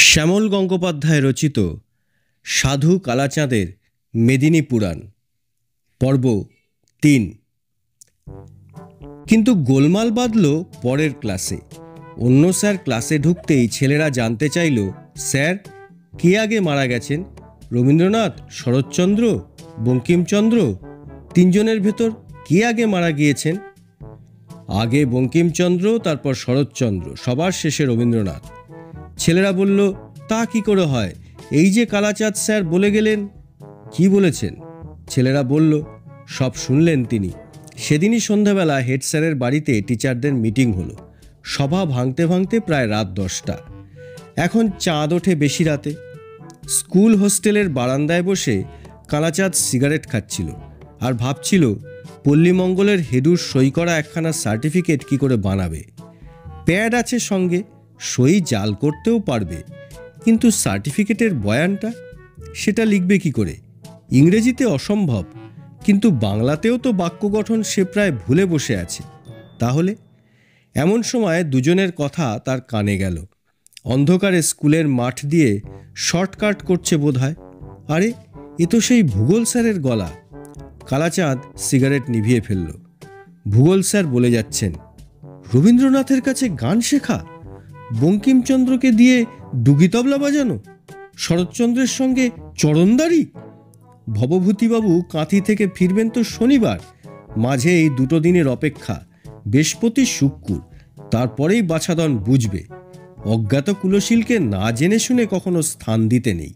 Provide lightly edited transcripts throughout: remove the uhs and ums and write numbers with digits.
শ্যামল গঙ্গোপাধ্যায় রচিত সাধু কালাচাঁদের মেদিনী পুরাণ পর্ব ৩। কিন্তু গোলমাল বাঁধল পরের ক্লাসে। অন্য স্যার ক্লাসে ঢুকতেই ছেলেরা জানতে চাইল, স্যার কে আগে মারা গেছেন? রবীন্দ্রনাথ, শরৎচন্দ্র, বঙ্কিমচন্দ্র? তিনজনের ভেতর কে আগে মারা গিয়েছেন? আগে বঙ্কিমচন্দ্র, তারপর শরৎচন্দ্র, সবার শেষে রবীন্দ্রনাথ। ছেলেরা বলল, তা কি করে হয়? এই যে কালাচাঁদ স্যার বলে গেলেন। কি বলেছেন? ছেলেরা বলল, সব শুনলেন তিনি। সেদিনই সন্ধ্যাবেলা হেড স্যারের বাড়িতে টিচারদের মিটিং হলো। সভা ভাঙতে ভাঙতে প্রায় রাত 10টা। এখন চাঁদ ওঠে বেশি রাতে। স্কুল হোস্টেলের বারান্দায় বসে কালাচাঁদ সিগারেট খাচ্ছিল আর ভাবছিল পল্লীমঙ্গলের হেডুর সই করা একখানা সার্টিফিকেট কি করে বানাবে। প্যাড আছে সঙ্গে, সই জাল করতেও পারবে, কিন্তু সার্টিফিকেটের বয়ানটা সেটা লিখবে কি করে? ইংরেজিতে অসম্ভব, কিন্তু বাংলাতেও তো বাক্য গঠন সে প্রায় ভুলে বসে আছে। তাহলে এমন সময় দুজনের কথা তার কানে গেল। অন্ধকারে স্কুলের মাঠ দিয়ে শর্টকাট করছে বোধহয়। আরে, এ তো সেই ভূগোল স্যারের গলা। কালাচাঁদ সিগারেট নিভিয়ে ফেলল। ভূগোল স্যার বলে যাচ্ছেন, রবীন্দ্রনাথের কাছে গান শেখা, বঙ্কিমচন্দ্রকে দিয়ে ডুগি তবলা বাজানো, শরৎচন্দ্রের সঙ্গে চরণদারি। ভবভূতিবাবু কাঁথি থেকে ফিরবেন তো শনিবার। মাঝে এই 2 দিনের অপেক্ষা, বৃহস্পতি শুক্র, তারপরেই বাছাধন বুঝবে। অজ্ঞাত কুলশীলকে না জেনে শুনে কখনো স্থান দিতে নেই।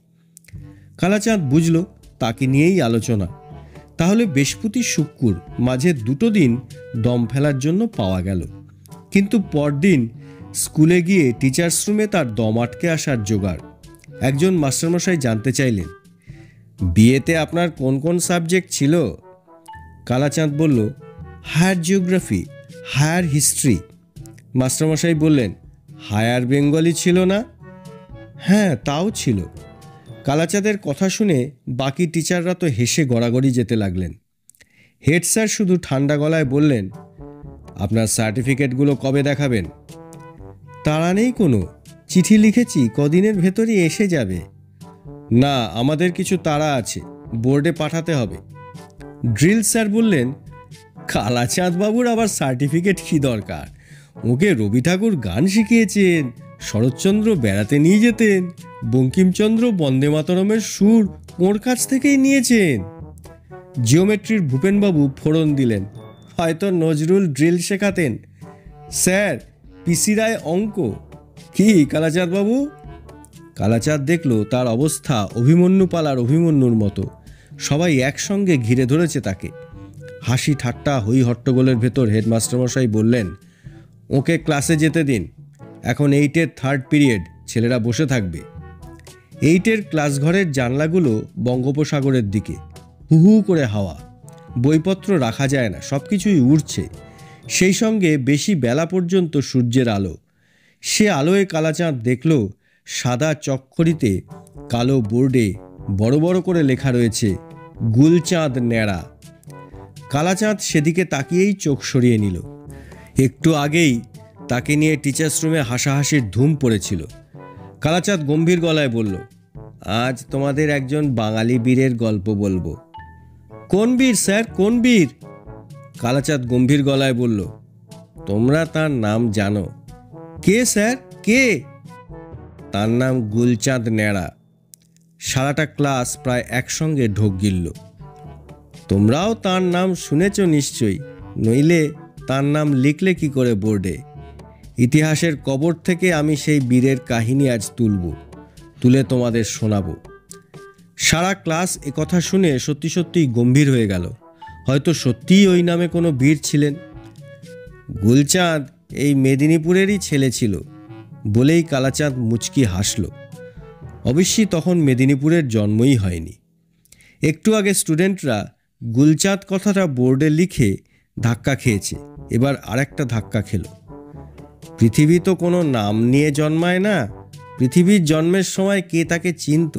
কালাচাঁদ বুঝল তাকে নিয়েই আলোচনা। তাহলে বৃহস্পতি শুক্র, মাঝে 2 দিন দম ফেলার জন্য পাওয়া গেল। কিন্তু পরদিন স্কুলে গিয়ে টিচার্স রুমে তার দম আটকে আসার জোগাড়। একজন মাস্টারমশাই জানতে চাইলেন, বিয়েতে আপনার কোন কোন সাবজেক্ট ছিল? কালাচাঁদ বলল, হায়ার জিওগ্রাফি, হায়ার হিস্ট্রি। মাস্টারমশাই বললেন, হায়ার বেঙ্গলি ছিল না? হ্যাঁ, তাও ছিল। কালাচাঁদের কথা শুনে বাকি টিচাররা তো হেসে গড়াগড়ি যেতে লাগলেন। হেড স্যার শুধু ঠান্ডা গলায় বললেন, আপনার সার্টিফিকেটগুলো কবে দেখাবেন? তাড়া নেই কোনো, চিঠি লিখেছি, কদিনের ভেতরই এসে যাবে। না, আমাদের কিছু তাড়া আছে, বোর্ডে পাঠাতে হবে। ড্রিল স্যার বললেন, কালাচাঁদ বাবুর আবার সার্টিফিকেট কি দরকার? ওকে রবি ঠাকুর গান শিখিয়েছেন, শরৎচন্দ্র বেড়াতে নিয়ে যেতেন, বঙ্কিমচন্দ্র বন্দে মাতরমের সুর ওর কাছ থেকেই নিয়েছেন। জিওমেট্রির ভূপেনবাবু ফোড়ন দিলেন, হয়তো নজরুল ড্রিল শেখাতেন। স্যার, পিসি রায় অঙ্ক। কি কালাচাঁদ বাবু? কালাচাঁদ দেখল তার অবস্থা অভিমন্যু পালার অভিমন্যুর মতো। সবাই একসঙ্গে ঘিরে ধরেছে তাকে। হাসি ঠাট্টা হই হট্টগোলের ভেতর হেডমাস্টারমশাই বললেন, ওকে ক্লাসে যেতে দিন। এখন 8-এর 3rd পিরিয়ড, ছেলেরা বসে থাকবে। 8-এর ক্লাস ঘরের জানলাগুলো বঙ্গোপসাগরের দিকে। হু হু করে হাওয়া, বইপত্র রাখা যায় না, সব কিছুই উড়ছে। সেই সঙ্গে বেশি বেলা পর্যন্ত সূর্যের আলো। সে আলোয় কালাচাঁদ দেখল সাদা চকখড়িতে কালো বোর্ডে বড় বড় করে লেখা রয়েছে, গুলচাঁদ ন্যাড়া। কালাচাঁদ সেদিকে তাকিয়েই চোখ সরিয়ে নিল। একটু আগেই তাকে নিয়ে টিচার্স রুমে হাসাহাসির ধুম পড়েছিল। কালাচাঁদ গম্ভীর গলায় বলল, আজ তোমাদের একজন বাঙালি বীরের গল্প বলবো। কোন বীর স্যার, কোন বীর? কালাচাঁদ গম্ভীর গলায় বলল, তোমরা তার নাম জানো? কে স্যার, কে? তার নাম গুলচাঁদ ন্যাড়া। সারাটা ক্লাস প্রায় একসঙ্গে ঢোক গিলল। তোমরাও তার নাম শুনেছ নিশ্চয়ই, নইলে তার নাম লিখলে কি করে বোর্ডে? ইতিহাসের কবর থেকে আমি সেই বীরের কাহিনী আজ তুলে তোমাদের শোনাবো। সারা ক্লাস একথা শুনে সত্যি সত্যিই গম্ভীর হয়ে গেল। হয়তো সত্যিই ওই নামে কোনো বীর ছিলেন। গুলচাঁদ এই মেদিনীপুরেরই ছেলে ছিল বলেই কালাচাঁদ মুচকি হাসল। অবশ্যই তখন মেদিনীপুরের জন্মই হয়নি। একটু আগে স্টুডেন্টরা গুলচাঁদ কথাটা বোর্ডে লিখে ধাক্কা খেয়েছে, এবার আরেকটা ধাক্কা খেল। পৃথিবী তো কোনো নাম নিয়ে জন্মায় না। পৃথিবীর জন্মের সময় কে তাকে চিনত?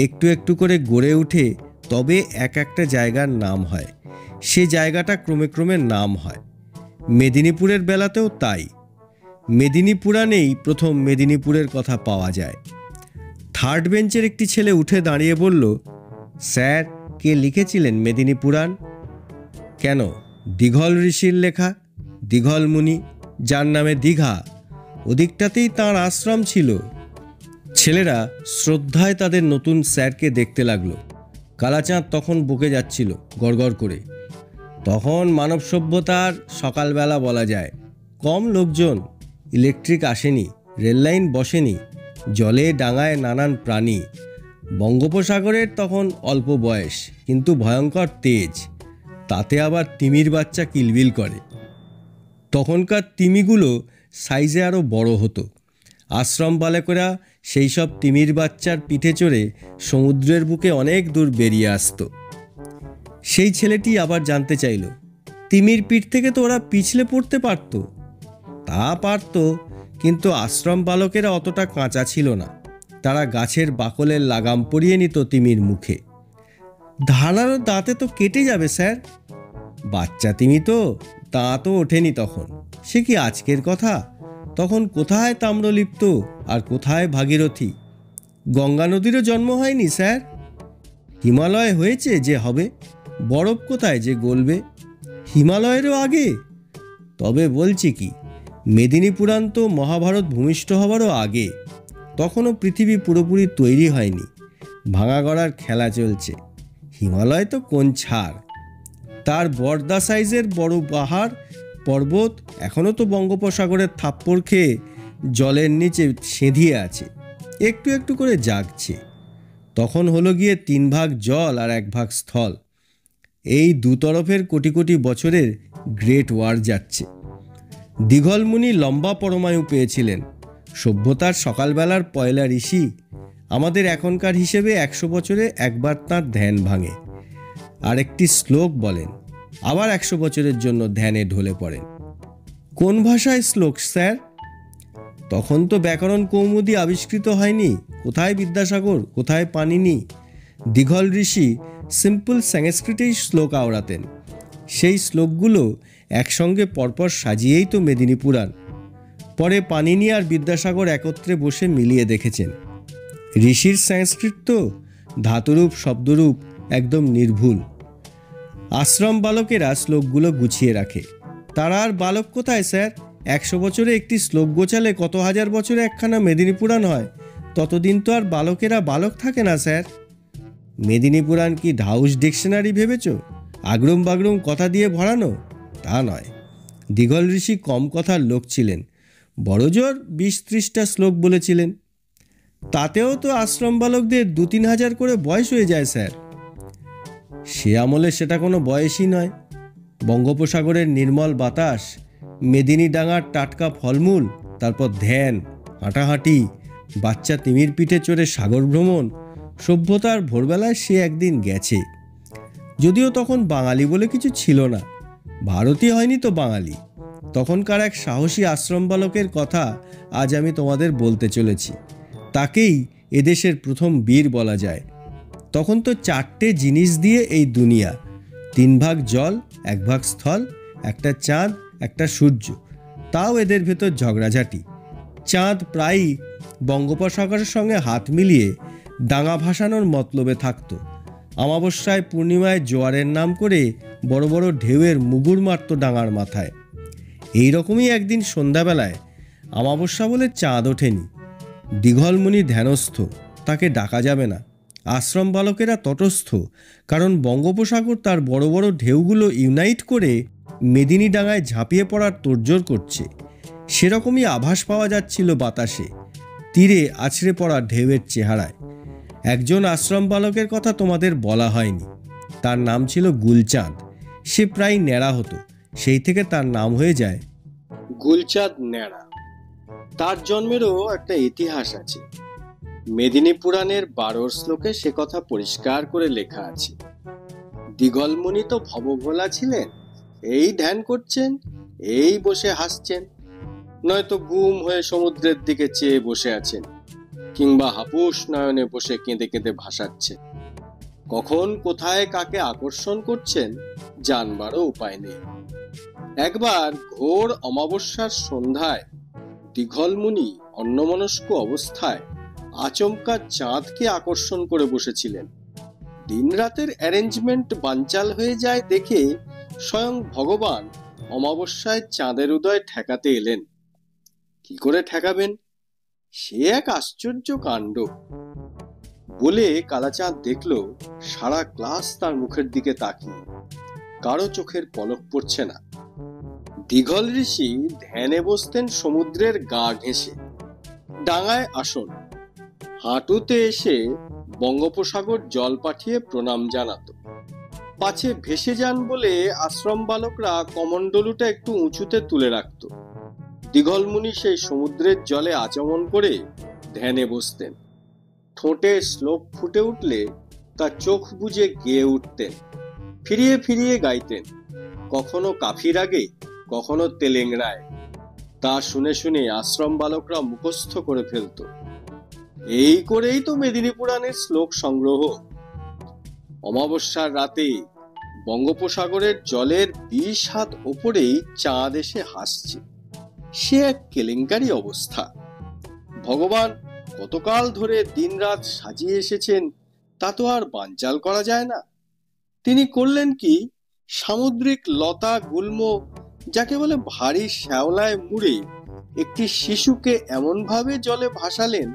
একটু একটু করে গড়ে উঠে তবে একটা জায়গার নাম হয়। সে জায়গাটা ক্রমে ক্রমে নাম হয়। মেদিনীপুরের বেলাতেও তাই। মেদিনী পুরাণেই প্রথম মেদিনীপুরের কথা পাওয়া যায়। থার্ড বেঞ্চের একটি ছেলে উঠে দাঁড়িয়ে বলল, স্যার, কে লিখেছিলেন মেদিনী পুরাণ? কেন, দীঘল ঋষির লেখা, দীঘল মুনি, যার নামে দীঘা, ওদিকটাতেই তাঁর আশ্রম ছিল। ছেলেরা শ্রদ্ধায় তাদের নতুন স্যারকে দেখতে লাগলো। কালাচাঁদ তখন বকে যাচ্ছিল গড়গড় করে। তখন মানব সভ্যতার সকালবেলা বলা যায়। কম লোকজন, ইলেকট্রিক আসেনি, রেললাইন বসেনি, জলে ডাঙায় নানান প্রাণী। বঙ্গোপসাগরের তখন অল্প বয়স, কিন্তু ভয়ঙ্কর তেজ। তাতে আবার তিমির বাচ্চা কিলবিল করে। তখনকার তিমিগুলো সাইজে আরও বড় হতো। আশ্রম বালকেরা সেই সব তিমির বাচ্চার পিঠে চড়ে সমুদ্রের বুকে অনেক দূর বেরিয়ে আসতো। সেই ছেলেটি আবার জানতে চাইল, তিমির পিঠ থেকে তো ওরা পিছলে পড়তে পারত? তা পারত, কিন্তু আশ্রম বালকেরা অতটা কাঁচা ছিল না। তারা গাছের বাকলের লাগাম পরিয়ে নিত তিমির মুখে। ধারালো দাঁতে তো কেটে যাবে স্যার। বাচ্চা তিমি তো, দাঁতও ওঠেনি তখন। সে কি আজকের কথা? তখন কোথায় তাম্রলিপ্ত আর কোথায় ভাগীরথী? গঙ্গা নদীরও জন্ম হয়নি স্যার। হিমালয় হয়েছে যে হবে, বরফ কোথায় যে গলবে? হিমালয়েরও আগে। তবে বলছি কি, মেদিনী পুরাণ তো মহাভারত ভূমিষ্ঠ হবারও আগে। তখনও পৃথিবী পুরোপুরি তৈরি হয়নি, ভাঙা গড়ার খেলা চলছে। হিমালয় তো কোন ছাড়! তার বর্দা সাইজের বড় পাহাড় পর্বত এখনও তো বঙ্গোপসাগরের থাপ্পড় খেয়ে জলের নিচে সেঁধিয়ে আছে, একটু একটু করে জাগছে। তখন হলো গিয়ে 3 ভাগ জল আর 1 ভাগ স্থল। এই দুতরফের কোটি কোটি বছরের গ্রেট ওয়ার যাচ্ছে। দীঘলমুনি লম্বা পরমায়ু পেয়েছিলেন, সভ্যতার সকালবেলার পয়লা ঋষি। আমাদের এখনকার হিসেবে 100 বছরে একবার তাঁর ধ্যান ভাঙে, আর একটি শ্লোক বলেন, আবার 100 বছরের জন্য ধ্যানে ঢলে পড়েন। কোন ভাষায় শ্লোক স্যার? তখন তো ব্যাকরণ কৌমুদী আবিষ্কৃত হয়নি। কোথায় বিদ্যাসাগর, কোথায় পানিনি? দীঘল ঋষি সিম্পল সংস্কৃতেই শ্লোক আওড়াতেন। সেই শ্লোকগুলো একসঙ্গে পরপর সাজিয়েই তো মেদিনী পুরাণ। পরে পানিনি আর বিদ্যাসাগর একত্রে বসে মিলিয়ে দেখেছেন। ঋষির সংস্কৃত তো ধাতুরূপ শব্দরূপ একদম নির্ভুল। আশ্রম বালকেরা শ্লোকগুলো গুছিয়ে রাখে। তারা আর বালক কোথায় স্যার? 100 বছরে একটি শ্লোক গোছালে কত হাজার বছরে একখানা মেদিনী পুরাণ হয়। ততদিন তো আর বালকেরা বালক থাকে না স্যার। মেদিনী পুরাণ কি ঢাউস ডিকশনারি ভেবেছ? আগ্রম বাগ্রম কথা দিয়ে ভরানো? তা নয়। দীঘল ঋষি কম কথার লোক ছিলেন, বড়জোর 20-30টা শ্লোক বলেছিলেন। তাতেও তো আশ্রম বালকদের 2-3 হাজার করে বয়স হয়ে যায় স্যার। সে আমলে সেটা কোনো বয়সই নয়। বঙ্গোপসাগরের নির্মল বাতাস, মেদিনী ডাঙার টাটকা ফলমূল, তারপর ধ্যান, হাঁটাহাঁটি, বাচ্চা তিমির পিঠে চড়ে সাগর ভ্রমণ। সভ্যতার ভোরবেলায় সে একদিন গেছে। যদিও তখন বাঙালি বলে কিছু ছিল না, ভারতই হয়নি তো বাঙালি। তখনকার এক সাহসী আশ্রম বালকের কথা আজ আমি তোমাদের বলতে চলেছি। তাকেই এদেশের প্রথম বীর বলা যায়। তখন তো 4টে জিনিস দিয়ে এই দুনিয়া, 3 ভাগ জল, 1 ভাগ স্থল, একটা চাঁদ, একটা সূর্য। তাও এদের ভেতর ঝগড়াঝাটি। চাঁদ প্রায়ই বঙ্গোপসাগরের সঙ্গে হাত মিলিয়ে ডাঙা ভাসানোর মতলবে থাকত। অমাবস্যায় পূর্ণিমায় জোয়ারের নাম করে বড় বড় ঢেউয়ের মুগুর মারত ডাঙার মাথায়। এই রকমই একদিন সন্ধ্যাবেলায়, অমাবস্যা বলে চাঁদ ওঠেনি। দীঘলমুনি ধ্যানস্থ, তাকে ডাকা যাবে না। আশ্রম বালকেরা তটস্থ, কারণ বঙ্গোপসাগর তার বড় বড় ঢেউগুলো ইউনাইট করে মেদিনী ডাঙায় ঝাঁপিয়ে পড়ার তোড়জোড় করছে। সেরকমই আভাস পাওয়া যাচ্ছিল বাতাসে, তীরে আছড়ে পড়া ঢেউয়ের চেহারায়। একজন আশ্রম বালকের কথা তোমাদের বলা হয়নি। তার নাম ছিল গুলচাঁদ। সে প্রায় ন্যাড়া হতো, সেই থেকে তার নাম হয়ে যায় গুলচাঁদ ন্যাড়া। তার জন্মেরও একটা ইতিহাস আছে। মেদিনী পুরাণের 12 শ্লোকে সে কথা পরিষ্কার করে লেখা আছে। দীঘলমুনি তো ভবভোলা ছিলেন, এই ধ্যান করছেন, এই বসে হাসছেন, নয়তো গুম হয়ে সমুদ্রের দিকে চেয়ে বসে আছেন, কিংবা হাপুস নয়নে বসে কেঁদে কেঁদে ভাসাচ্ছেন। কখন কোথায় কাকে আকর্ষণ করছেন জানবারও উপায় নেই। একবার ঘোর অমাবস্যার সন্ধ্যায় দীঘলমুনি অন্যমনস্ক অবস্থায় আচমকা চাঁদকে আকর্ষণ করে বসেছিলেন। দিন রাতের অ্যারেঞ্জমেন্ট বানচাল হয়ে যায় দেখে স্বয়ং ভগবান অমাবস্যায় চাঁদের উদয় ঠেকাতে এলেন। কি করে ঠেকাবেন, সে এক আশ্চর্য কাণ্ড। বলে কালাচাঁদ দেখল সারা ক্লাস তার মুখের দিকে তাকিয়ে, কারো চোখের পলক পড়ছে না। দীঘল ঋষি ধ্যানে বসতেন সমুদ্রের গা ঘেঁষে, ডাঙায় আসন, হাঁটুতে এসে বঙ্গোপসাগর জল পাঠিয়ে প্রণাম জানাতো। পাছে ভেসে যান বলে আশ্রম বালকরা কমণ্ডলুটা একটু উঁচুতে তুলে রাখত। দীঘলমুনি সেই সমুদ্রের জলে আচমন করে ধ্যানে বসতেন। ঠোঁটে শ্লোক ফুটে উঠলে তা চোখ বুজে গেয়ে উঠতেন, ফিরিয়ে ফিরিয়ে গাইতেন, কখনো কাফি রাগে, কখনো তেলেংরায়। তা শুনে শুনে আশ্রম বালকরা মুখস্থ করে ফেলত। এই করেই তো মেদিনী পুরাণের শ্লোক সংগ্রহ। অমাবস্যার রাতে বঙ্গোপসাগরের জলের 20 হাত ওপরেই চাঁদ এসে হাসছে। সে এক কেলেঙ্কারি অবস্থা। ভগবান কতকাল ধরে দিনরাত সাজিয়ে এসেছেন, তা তো আর বানচাল করা যায় না। তিনি করলেন কি, সামুদ্রিক লতা গুল্ম, যাকে বলে ভারী শ্যাওলায় মুড়ে একটি শিশুকে এমন ভাবে জলে ভাসালেন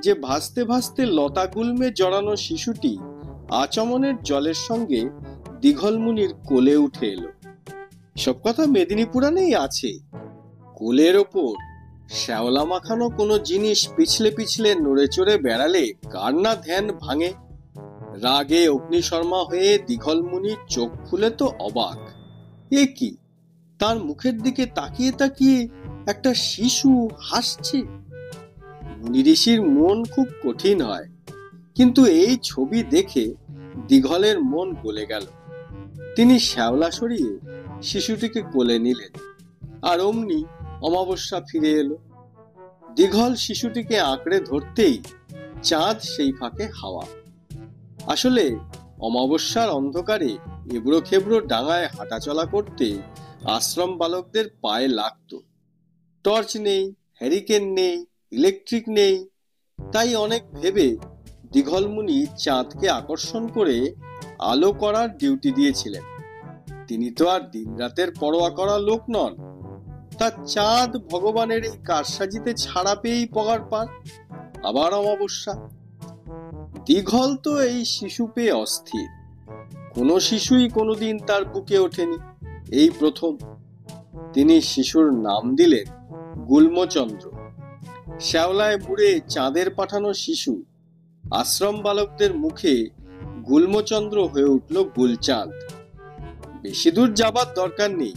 যে ভাসতে ভাসতে লতা গুল্মে জড়ানো শিশুটি আচমনের জলের সঙ্গে দীঘলমুনির কোলে উঠে এলো। সব কথা মেদিনী পুরাণেই আছে। কোলের ওপর শ্যাওলা মাখানো কোনো জিনিস পিছলে পিছলে নড়ে চড়ে বেড়ালে কার না ধ্যান ভাঙে। রাগে অগ্নিশর্মা হয়ে দীঘলমুনি চোখ খুলে তো অবাক। এ কি, তার মুখের দিকে তাকিয়ে তাকিয়ে একটা শিশু হাসছে। মুনি ঋষির মন খুব কঠিন হয়, কিন্তু এই ছবি দেখে দীঘলের মন গলে গেল। তিনি শ্যাওলা সরিয়ে শিশুটিকে কোলে নিলেন, আর অমনি অমাবস্যা ফিরে এলো। দীঘল শিশুটিকে আঁকড়ে ধরতেই চাঁদ সেই ফাঁকে হাওয়া। আসলে অমাবস্যার অন্ধকারে এবড়ো খেবড়ো ডাঙায় হাঁটাচলা করতে আশ্রম বালকদের পায়ে লাগত। টর্চ নেই, হ্যারিকেন নেই, ইলেকট্রিক নেই। তাই অনেক ভেবে দীঘলমুনি চাঁদকে আকর্ষণ করে আলো করার ডিউটি দিয়েছিলেন। তিনি তো আর দিন রাতের পরোয়া করা লোক নন। তা চাঁদ ভগবানের এই কারসাজিতে ছাড়া পেয়েই পগার পার। আবার অমাবস্যা। দীঘল তো এই শিশু পেয়ে অস্থির। কোনো শিশুই কোনোদিন তার বুকে ওঠেনি, এই প্রথম। তিনি শিশুর নাম দিলেন গুল্মচন্দ্র। শ্যাওলায় মুড়ে চাঁদের পাঠানো শিশু আশ্রম বালকদের মুখে গুল্মচন্দ্র হয়ে উঠল গুলচাঁদ। বেশি দূর যাবার দরকার নেই।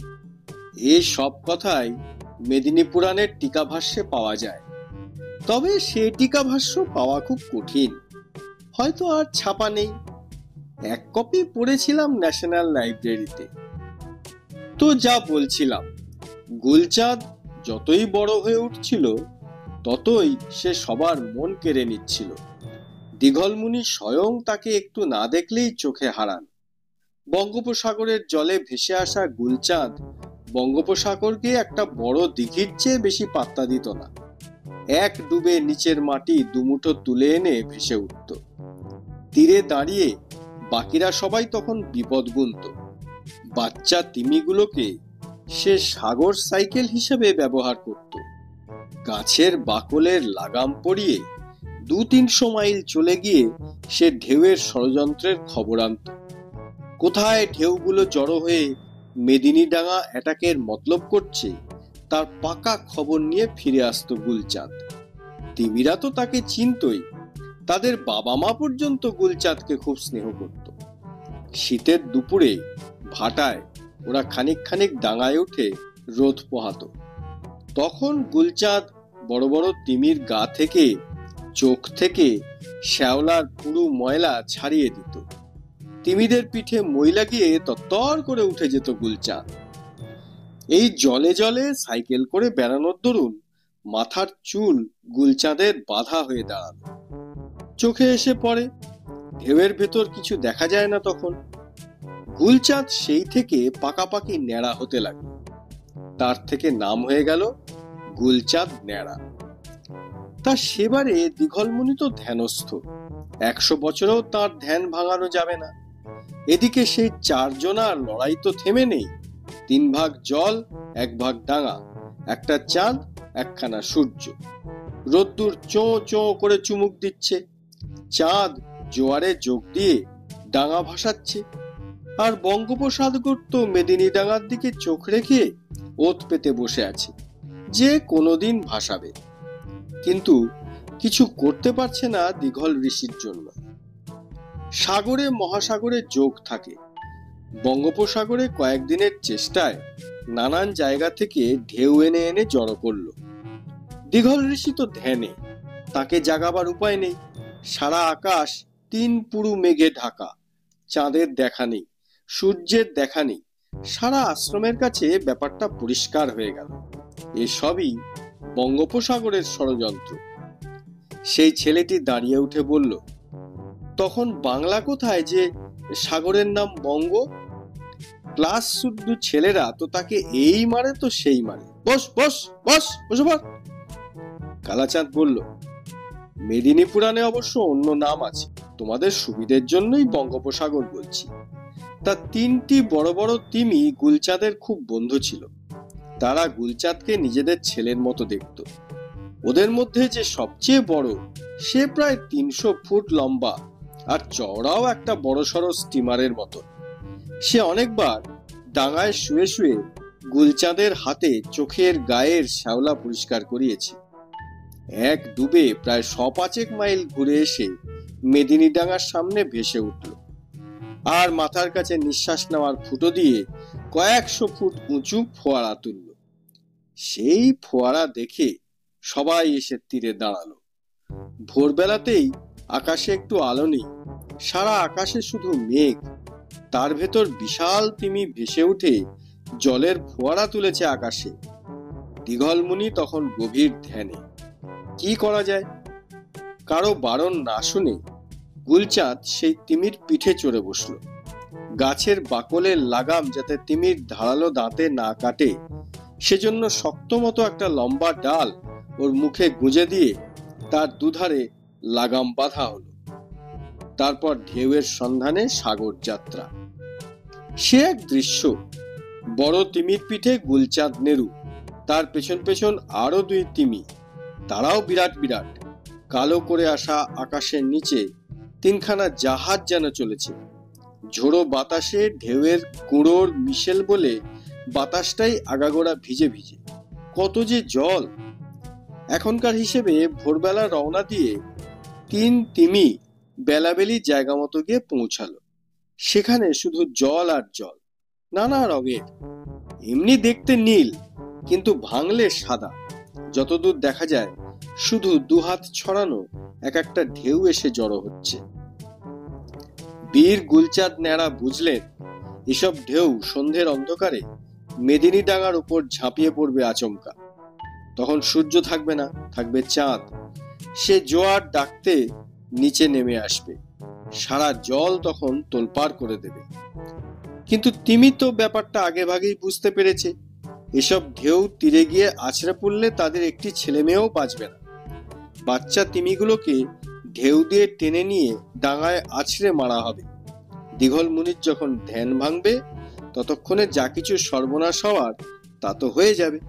এ সব কথাই মেদিনী পুরাণের টিকাভাষ্যে পাওয়া যায়। তবে সে টিকাভাষ্য পাওয়া খুব কঠিন, হয়তো আর ছাপা নেই। এক কপি পড়েছিলাম ন্যাশনাল লাইব্রেরিতে। তো যা বলছিলাম, গুলচাঁদ যতই বড় হয়ে উঠছিল ততই সে সবার মন কেড়ে নিচ্ছিল। দীঘলমুনি স্বয়ং তাকে একটু না দেখলেই চোখে হারান। বঙ্গোপসাগরের জলে ভেসে আসা গুলচাঁদ বঙ্গোপসাগরকে একটা বড় দিঘির চেয়ে বেশি পাত্তা দিত না। এক ডুবে নিচের মাটি দুমুঠো তুলে এনে ভেসে উঠত। তীরে দাঁড়িয়ে বাকিরা সবাই তখন বিপদ গুনত। বাচ্চা তিমিগুলোকে সে সাগর সাইকেল হিসেবে ব্যবহার করত। গাছের বাকলের লাগাম পরিয়ে 200-300 মাইল চলে গিয়ে সে ঢেউয়ের ষড়যন্ত্রের খবর আনত। কোথায় ঢেউগুলো জড়ো হয়ে মেদিনীডাঙ্গা অ্যাটাকের মতলব করছে তার পাকা খবর নিয়ে ফিরে আসতো গুলচাঁদ। তিমিরা তো তাকে চিনতই। তাদের বাবা মা পর্যন্ত গুলচাঁদকে খুব স্নেহ করত। শীতের দুপুরে ভাটায় ওরা খানিক খানিক ডাঙায় উঠে রোদ পোহাতো। তখন গুলচাঁদ বড় বড় তিমির গা থেকে, চোখ থেকে শ্যাওলার পুরু ময়লা ছাড়িয়ে দিত। তিমিদের পিঠে মই লাগিয়ে তত্তর করে উঠে যেত গুলচাঁদ। এই জলে জলে সাইকেল করে বেড়ানোর দরুন মাথার চুল গুলচাঁদের বাধা হয়ে দাঁড়ালো। চোখে এসে পড়ে, ঢেউয়ের ভেতর কিছু দেখা যায় না তখন। গুলচাঁদ সেই থেকে পাকাপাকি ন্যাড়া হতে লাগলো। তার থেকে নাম হয়ে গেল গুলচাঁদ ন্যাড়া। তা সেবারে দিঘলমুনি তো ধ্যানস্থ, 100 বছরেও তার ধ্যান ভাঙানো যাবে না। এদিকে সেই 4 জনার লড়াই তো থেমে নেই। 3 ভাগ জল, 1 ভাগ ডাঙা, একটা চাঁদ, একখানা সূর্য। রোদ্দুর চোঁ চোঁ করে চুমুক দিচ্ছে, চাঁদ জোয়ারে যোগ দিয়ে ডাঙা ভাসাচ্ছে, আর বঙ্গোপসাগর তো মেদিনী ডাঙার দিকে চোখ রেখে ওত পেতে বসে আছে যে কোনোদিন ভাসাবে। কিন্তু কিছু করতে পারছে না দিঘল ঋষির জন্য। সাগরে মহাসাগরে যোগ থাকে, বঙ্গোপসাগরে কয়েকদিনের চেষ্টায় নানান জায়গা থেকে ঢেউ এনে এনে জড়ো করলো। দিঘল ঋষি তো ধ্যানে, তাকে জাগাবার উপায় নেই। সারা আকাশ 3 পুরু মেঘে ঢাকা, চাঁদের দেখা নেই, সূর্যের দেখা নেই। সারা আশ্রমের কাছে ব্যাপারটা পরিষ্কার হয়ে গেল, এসবই বঙ্গোপসাগরের ষড়যন্ত্র। সেই ছেলেটি দাঁড়িয়ে উঠে বলল, তখন বাংলা কোথায় যে সাগরের নাম বঙ্গ? ক্লাস শুদ্ধ ছেলেরা তো তাকে এই মারে তো সেই মারে। বস বস বস বসে পড়। কালাচাঁদ বলল, মেদিনী পুরাণে অবশ্য অন্য নাম আছে, তোমাদের সুবিধের জন্যই বঙ্গোপসাগর বলছি। তা 3টি বড় বড় তিমি গুলচাঁদের খুব বন্ধু ছিল। তারা গুলচাঁদকে নিজেদের ছেলের মতো দেখত। ওদের মধ্যে যে সবচেয়ে বড়, সে প্রায় 300 ফুট লম্বা আর চওড়াও একটা বড়সড় স্টিমারের মতো। সে অনেকবার ডাঙায় শুয়ে শুয়ে গুলচাঁদের হাতে চোখের গায়ের শ্যাওলা পরিষ্কার করিয়েছে। এক ডুবে প্রায় 100-5 মাইল ঘুরে এসে মেদিনী ডাঙার সামনে ভেসে উঠল, আর মাথার কাছে নিঃশ্বাস নেওয়ার ফুটো দিয়ে কয়েকশো ফুট উঁচু ফোয়ারা তুলল। সেই ফোয়ারা দেখে সবাই এসে তীরে দাঁড়ালো। ভোরবেলাতেই আকাশে একটু আলো নেই, সারা আকাশে শুধু মেঘ। তার ভেতর বিশাল তিমি ভেসে উঠে জলের ফোয়ারা তুলেছে আকাশে। দিঘলমুনি তখন গভীর ধ্যানে। কি করা যায়? কারো বারণ না শুনে গুলচাঁদ সেই তিমির পিঠে চড়ে বসল। গাছের বাকলের লাগাম যাতে তিমির ধারালো দাঁতে না কাটে, সেজন্য শক্ত মতো একটা লম্বা ডাল ওর মুখে গুঁজে দিয়ে তার দুধারে লাগাম বাঁধা হলো। তারপর ঢেউয়ের সন্ধানে সাগর যাত্রা। সে এক দৃশ্য। বড় তিমির পিঠে গুলচাঁদ নেরু, তার পেছন পেছন আরো 2 তিমি, তারাও বিরাট বিরাট। কালো করে আসা আকাশের নিচে 3খানা জাহাজ যেন চলেছে। ঝোড়ো বাতাসে ঢেউয়ের গুঁড়োর মিশেল বলে বাতাসটাই আগাগোড়া ভিজে ভিজে। কত যে জল! এখনকার হিসেবে ভোরবেলা রওনা দিয়ে 3 তিমি বেলাবেলি জায়গা মতো গিয়ে পৌঁছালো। সেখানে শুধু জল আর জল, নানা রঙের। এমনি দেখতে নীল, কিন্তু ভাঙলে সাদা। যতদূর দেখা যায় শুধু 2 হাত ছড়ানো এক একটা ঢেউ এসে জড়ো হচ্ছে। বীর গুলচাঁদ ন্যাড়া বুঝলেন, এসব ঢেউ সন্ধ্যের অন্ধকারে মেদিনী ডাঙার উপর ঝাঁপিয়ে পড়বে আচমকা। তখন সূর্য থাকবে না, থাকবে চাঁদ। সে জোয়ার ডাকতে নিচে নেমে আসবে, সারা জল তখন তোলপাড় করে দেবে। কিন্তু তিমি তো ব্যাপারটা আগে ভাগেই বুঝতে পেরেছে। এসব ঢেউ তীরে গিয়ে আছড়ে পড়লে তাদের একটি ছেলে মেয়েও বাঁচবে না। বাচ্চা তিমিগুলোকে ঢেউ দিয়ে টেনে নিয়ে ডাঙায় আছড়ে মারা হবে। দিঘলমুনির যখন ধ্যান ভাঙবে, ততক্ষণে যা কিছু সর্বনাশ হওয়ার তা তো হয়ে যাবে।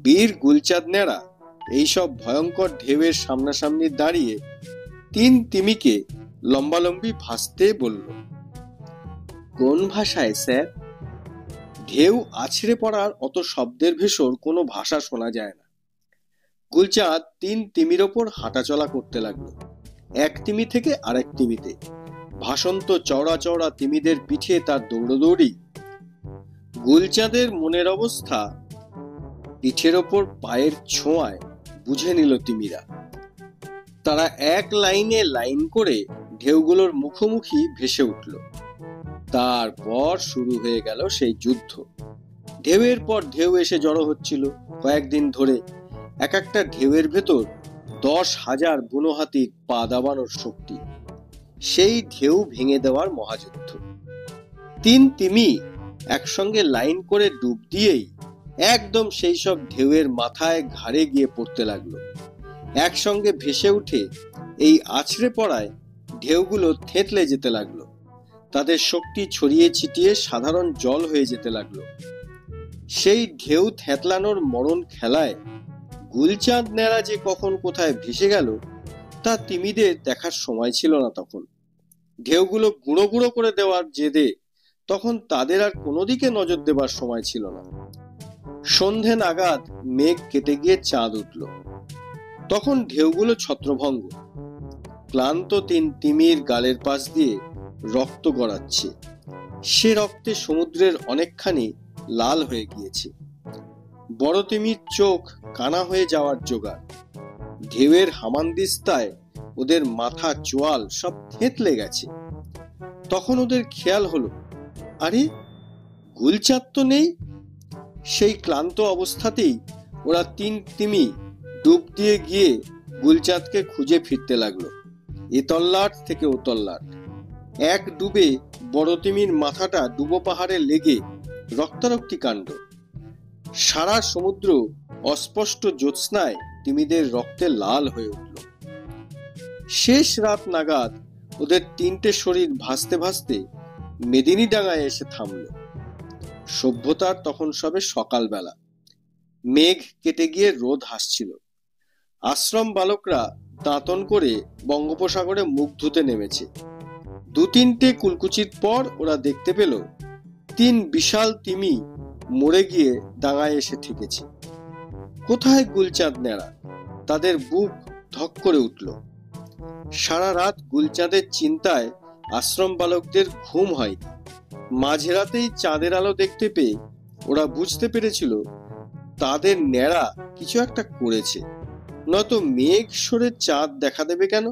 বীর গুলচাঁদ ন্যাড়া এইসব ভয়ঙ্কর ঢেউয়ের সামনাসামনি দাঁড়িয়ে 3 তিমিকে লম্বালম্বি ভাসতে বলল। কোন ভাষায় স্যার? ঢেউ আছড়ে পড়ার অত শব্দের ভেসর কোনো ভাষা শোনা যায় না। গুলচাঁদ 3 তিমির ওপর হাঁটাচলা করতে লাগলো, এক তিমি থেকে আরেক তিমিতে। ভাসন্ত চওড়া চওড়া তিমিদের পিঠে তার দৌড়দৌড়ি। গুলচাঁদের মনের অবস্থা পিঠের ওপর পায়ের ছোঁয়ায় বুঝে নিল তিমিরা। তারা এক লাইনে লাইন করে ঢেউগুলোর মুখোমুখি ভেসে উঠল। তারপর শুরু হয়ে গেল সেই যুদ্ধ। ঢেউয়ের পর ঢেউ এসে জড়ো হচ্ছিল কয়েকদিন ধরে। এক একটা ঢেউয়ের ভেতর 10,000 বুনো হাতির পা দাবানোর শক্তি। সেই ঢেউ ভেঙে দেওয়ার মহাযুদ্ধ। 3 তিমি একসঙ্গে লাইন করে ডুব দিয়েই একদম সেই সব ঢেউয়ের মাথায় ঘাড়ে গিয়ে পড়তে লাগলো। একসঙ্গে ভেসে উঠে এই আছড়ে পড়ায় ঢেউগুলো থেতলে যেতে লাগলো। তাদের শক্তি ছড়িয়ে ছিটিয়ে সাধারণ জল হয়ে যেতে লাগলো। সেই ঢেউ থেতলানোর মরণ খেলায় গুলচাঁদ ন্যাড়া যে কখন কোথায় ভেসে গেল তা তিমিদের দেখার সময় ছিল না তখন। ঢেউগুলো গুঁড়ো গুঁড়ো করে দেওয়ার জেদে তখন তাদের আর কোনো দিকে নজর দেবার সময় ছিল না। সন্ধে নাগাদ মেঘ কেটে গিয়ে চাঁদ উঠল। তখন ঢেউগুলো ছত্রভঙ্গ। ক্লান্ত তিমির গালের পাশ দিয়ে রক্ত গড়াচ্ছে। সে রক্তে সমুদ্রের অনেকখানি লাল হয়ে গিয়েছে। বড় তিমির চোখ কানা হয়ে যাওয়ার জোগাড়। ঢেউয়ের হামানদিস্তায় ওদের মাথা চোয়াল সব থেতলে গেছে। তখন ওদের খেয়াল হলো, আরে গুলচাঁদ তো নেই। সেই ক্লান্ত অবস্থাতেই ওরা তিমি ডুব দিয়ে গিয়ে গুলচাঁদকে খুঁজে ফিরতে লাগলো, এ তল্লাট থেকে ও তল্লাট। এক ডুবে বড় তিমির মাথাটা ডুবো পাহাড়ে লেগে রক্তারক্তি কাণ্ড। সারা সমুদ্র অস্পষ্ট জ্যোৎস্নায় তিমিদের রক্তে লাল হয়ে উঠল। শেষ রাত নাগাদ ওদের তিনটে শরীর ভাসতে ভাসতে মেদিনীডাঙ্গায় এসে থামল। সভ্যতার তখন সবে সকালবেলা। মেঘ কেটে গিয়ে রোদ হাসছিল। আশ্রম বালকরা দাঁতন করে বঙ্গোপসাগরে মুখ ধুতে নেমেছে। দু তিনটে কুলকুচির পর ওরা দেখতে পেল তিন বিশাল তিমি মরে গিয়ে ডাঙায় এসে ঠেকেছে। কোথায় গুলচাঁদ ন্যাড়া? তাদের বুক ধক করে উঠল। সারা রাত গুলচাঁদের চিন্তায় আশ্রম বালকদের ঘুম হয়নি। মাঝরাতেই চাঁদের আলো দেখতে পেয়ে ওরা বুঝতে পেরেছিল তাদের ন্যাড়া কিছু একটা করেছে, নয়তো মেঘ সরে চাঁদ দেখা দেবে কেন?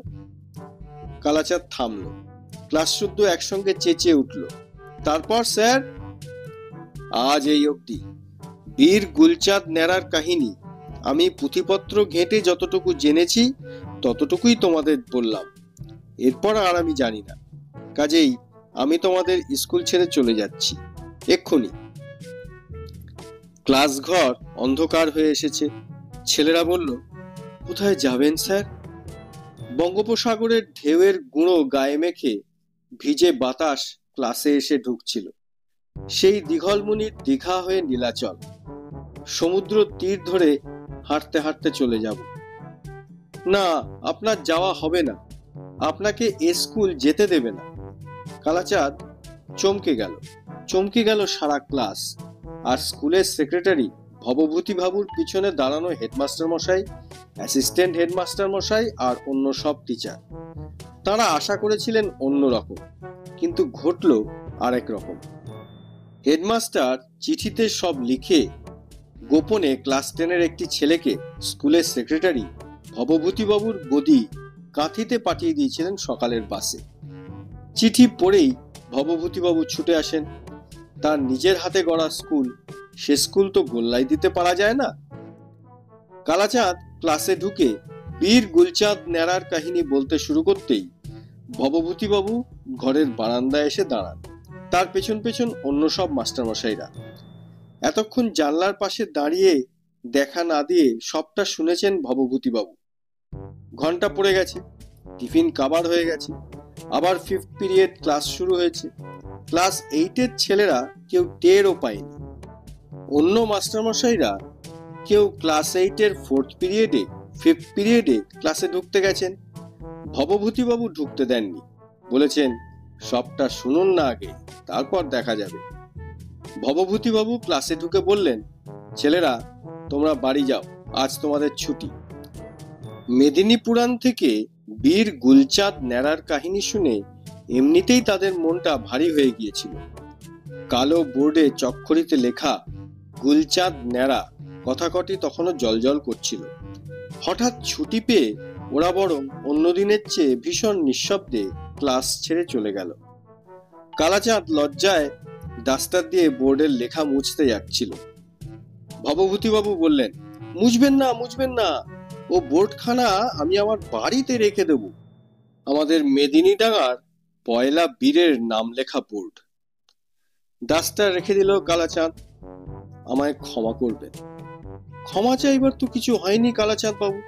কালাচাঁদ থামলো। ক্লাস শুদ্ধ একসঙ্গে চেঁচিয়ে উঠল, তারপর স্যার? আজ এই অবধি বীর গুলচাঁদ ন্যাড়ার কাহিনী আমি পুঁথিপত্র ঘেঁটে যতটুকু জেনেছি ততটুকুই তোমাদের বললাম। এরপর আর আমি জানি না। কাজেই আমি তোমাদের স্কুল ছেড়ে চলে যাচ্ছি এক্ষুনি। ক্লাস ঘর অন্ধকার হয়ে এসেছে। ছেলেরা বলল, কোথায় যাবেন স্যার? বঙ্গোপসাগরের ঢেউয়ের গুঁড়ো গায়ে মেখে ভিজে বাতাস ক্লাসে এসে ঢুকছিল। সেই দীঘলমুনির দীঘা হয়ে নীলাচল। সমুদ্র তীর ধরে হাঁটতে হাঁটতে চলে যাব। না, আপনার যাওয়া হবে না। আপনাকে স্কুল যেতে দেবে না। কালাচাঁদ চমকে গেল সারা ক্লাস। আর স্কুলের সেক্রেটারি ভবভূতি বাবুর পিছনে দাঁড়ানো হেডমাস্টার মশাই, অ্যাসিস্ট্যান্ট হেডমাস্টার মশাই আর অন্য সব টিচার। তারা আশা করেছিলেন অন্য রকম, কিন্তু ঘটল আরেক রকম। হেডমাস্টার চিঠিতে সব লিখে গোপনে ক্লাস 10-এর একটি ছেলেকে স্কুলের সেক্রেটারি ভবভূতিবাবুর গদি কাঁথিতে পাঠিয়ে দিয়েছিলেন সকালের বাসে। চিঠি পড়েই ভবভূতিবাবু ছুটে আসেন। তার নিজের হাতে গড়া স্কুল, সে স্কুল তো গোল্লাই দিতে পারা যায় না। কালাচাঁদ ক্লাসে ঢুকে বীর গুলচাঁদ ন্যাড়ার কাহিনী বলতে শুরু করতেই ভবভূতিবাবু ঘরের বারান্দায় এসে দাঁড়ান। তার পেছন পেছন অন্য সব মাস্টারমশাইরা। এতক্ষণ জানলার পাশে দাঁড়িয়ে দেখা না দিয়ে সবটা শুনেছেন ভবভূতিবাবু। ঘন্টা পড়ে গেছে, টিফিন কাবার হয়ে গেছে, আবার 5th পিরিয়ড ক্লাস শুরু হয়েছে। ক্লাস 8-এর ছেলেরা কেউ টেরও পায়নি। অন্য মাস্টারমশাইরা কেউ ক্লাস 8-এর 4th পিরিয়ডে 5th পিরিয়ডে ক্লাসে ঢুকতে গেছেন। ভবভূতিবাবু ঢুকতে দেননি, বলেছেন সবটা শুনুন না আগে, তারপর দেখা যাবে। ভবভূতিবাবু ক্লাসে ঢুকে বললেন, ছেলেরা তোমরা বাড়ি যাও, আজ তোমাদের ছুটি। মেদিনীপুরাণ থেকে বীর গুলচাঁদ ন্যাড়ার কাহিনী শুনে এমনিতেই তাদের মনটা ভারী হয়ে গিয়েছিল। কালো বোর্ডে চক্করিতে লেখা গুলচাঁদ ন্যাড়া কথাকটি তখনও জলজল করছিল। হঠাৎ ছুটি পেয়ে ওরা বরং অন্যদিনের চেয়ে ভীষণ নিঃশব্দে ক্লাস ছেড়ে চলে গেল। কালাচাঁদ লজ্জায় ডাস্টার দিয়ে বোর্ডের লেখা মুছতে যাচ্ছিল। ভবভূতিবাবু বললেন, মুছবেন না, ও বোর্ডখানা আমি আমার বাড়িতে রেখে দেব। আমাদের মেদিনীডাঙ্গার পয়লা বীরের নাম লেখা বোর্ড। ডাস্টার রেখে দিল কালাচাঁদ। আমায় ক্ষমা করবেন। ক্ষমা চাইবার তো কিছু হয়নি কালাচাঁদ বাবু।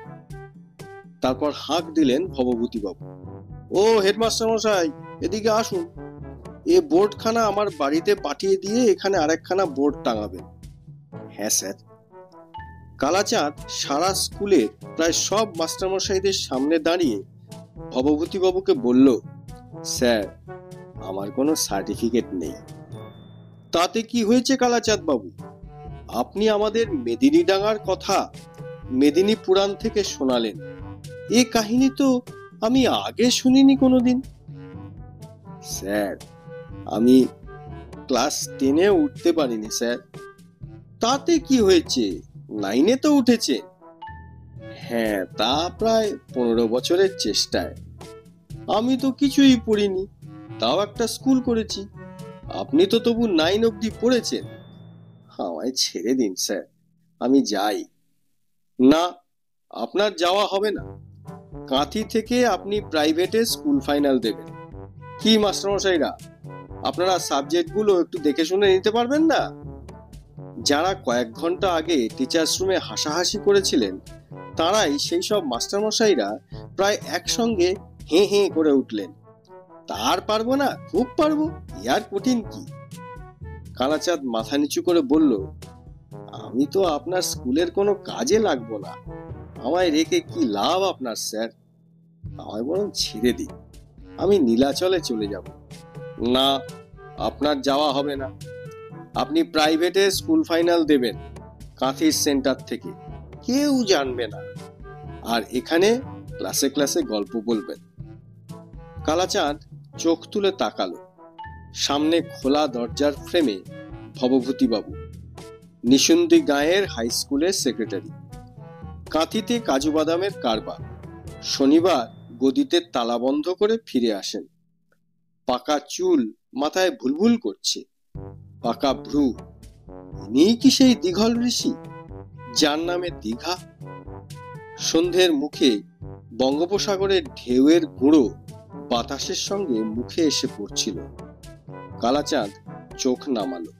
তারপর হাঁক দিলেন ভবভূতিবাবু। ও হেডমাস্টার মশাই, এদিকে আসুন। এ বোর্ডখানা আমার বাড়িতে পাঠিয়ে দিয়ে এখানে আরেকখানা বোর্ড টাঙাবেন। হ্যাঁ স্যার। কালাচাঁদ সারা স্কুলের প্রায় সব মাস্টারমশাইদের সামনে দাঁড়িয়ে ভবভূতিবাবুকে বলল, স্যার, আমার কোনো সার্টিফিকেট নেই। তাতে কি হয়েছে কালাচাঁদ বাবু? আপনি আমাদের মেদিনীডাঙ্গার কথা মেদিনী পুরাণ থেকে শোনালেন। এ কাহিনী তো আমি আগে শুনিনি কোনোদিন। স্যার, আমি ক্লাস 10-এ উঠতে পারিনি স্যার। তাতে কি হয়েছে, 9-এ তো উঠেছে। হ্যাঁ, তা প্রায় 15 বছরের চেষ্টায়। আমি তো কিছুই পড়িনি, তাও একটা স্কুল করেছি। আপনি তো তবু 9 অবধি পড়েছেন। আমায় ছেড়ে দিন স্যার, আমি যাই। না, আপনার যাওয়া হবে না। কাঁথি থেকে আপনি প্রাইভেটে স্কুল ফাইনাল দেবেন। কি মাস্টারমশাইরা, আপনারা সাবজেক্টগুলো একটু দেখে শুনে নিতে পারবেন না? যারা কয়েক ঘন্টা আগে টিচার্স রুমে হাসাহাসি করেছিলেন, তারাই সেই সব মাস্টারমশাইরা প্রায় একসঙ্গে হেঁ হেঁ করে উঠলেন। তার পারবো না, খুব পারবো, ইয়ার কঠিন কি? কালাচাঁদ মাথা নিচু করে বলল, আমি তো আপনার স্কুলের কোনো কাজে লাগবো না। আমায় রেখে কি লাভ আপনার স্যার? আমায় বরং ছেড়ে দিন, আমি নীলাচলে চলে যাব। না, আপনার যাওয়া হবে না। আপনি প্রাইভেটে স্কুল ফাইনাল দেবেন, কাঁথির সেন্টার থেকে, কেউ জানবে না। আর এখানে ক্লাসে ক্লাসে গল্প বলবেন। কালাচাঁদ চোখ তুলে তাকালো। সামনে খোলা দরজার ফ্রেমে ভবভূতিবাবু, নিশুন্দি গাঁয়ের হাই স্কুলের সেক্রেটারি। কাঁথিতে কাজু বাদামের কারবার। শনিবার গদিতে তালা বন্ধ করে ফিরে আসেন। পাকা চুল মাথায় ভুলভুল করছে, পাকা ভ্রু। ইনি কি সেই দীঘল ঋষি যার নামে দীঘা? সন্ধ্যের মুখে বঙ্গোপসাগরের ঢেউয়ের গুঁড়ো বাতাসের সঙ্গে মুখে এসে পড়ছিল। কালাচাঁদ চোখ নামালো।